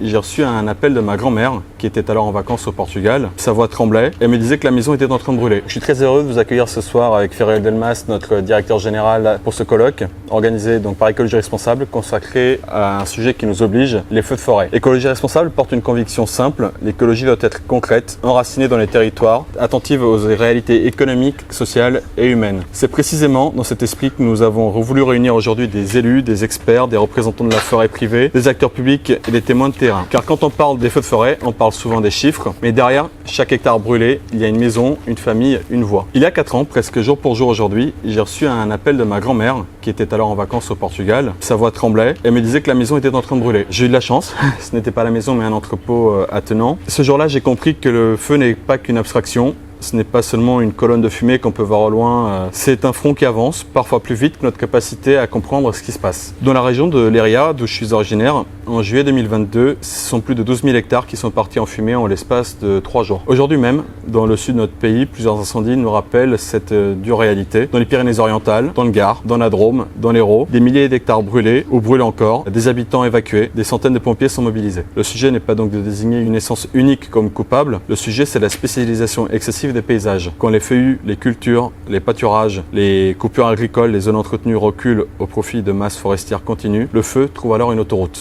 j'ai reçu un appel de ma grand-mère qui était alors en vacances au Portugal. Sa voix tremblait et me disait que la maison était en train de brûler. Je suis très heureux de vous accueillir ce soir avec Feriel Delmas, notre directeur général, pour ce colloque organisé donc par Écologie Responsable, consacré à un sujet qui nous oblige, les feux de forêt. Écologie Responsable porte une conviction simple, l'écologie doit être concrète, enracinée dans les territoires, attentive aux réalités économiques, sociales et humaines. C'est précisément dans cet esprit que nous avons voulu réunir aujourd'hui des élus, des experts, des représentants de la forêt privée, des acteurs publics et des témoins de terrain. Car quand on parle des feux de forêt, on parle souvent des chiffres, mais derrière chaque hectare brûlé, il y a une maison, une famille, une voix. Il y a 4 ans, presque jour pour jour aujourd'hui, j'ai reçu un appel de ma grand-mère qui était alors en vacances au Portugal. Sa voix tremblait et me disait que la maison était en train de brûler. J'ai eu de la chance, ce n'était pas la maison mais un entrepôt attenant. Ce jour-là, j'ai compris que le feu n'est pas qu'une abstraction. Ce n'est pas seulement une colonne de fumée qu'on peut voir au loin, c'est un front qui avance, parfois plus vite que notre capacité à comprendre ce qui se passe. Dans la région de Leiria, d'où je suis originaire, en juillet 2022, ce sont plus de 12 000 hectares qui sont partis en fumée en l'espace de 3 jours. Aujourd'hui même, dans le sud de notre pays, plusieurs incendies nous rappellent cette dure réalité. Dans les Pyrénées-Orientales, dans le Gard, dans la Drôme, dans l'Hérault, des milliers d'hectares brûlés ou brûlent encore, des habitants évacués, des centaines de pompiers sont mobilisés. Le sujet n'est pas donc de désigner une essence unique comme coupable, le sujet c'est la spécialisation excessive des paysages. Quand les feuillus, les cultures, les pâturages, les coupures agricoles, les zones entretenues reculent au profit de masses forestières continues, le feu trouve alors une autoroute.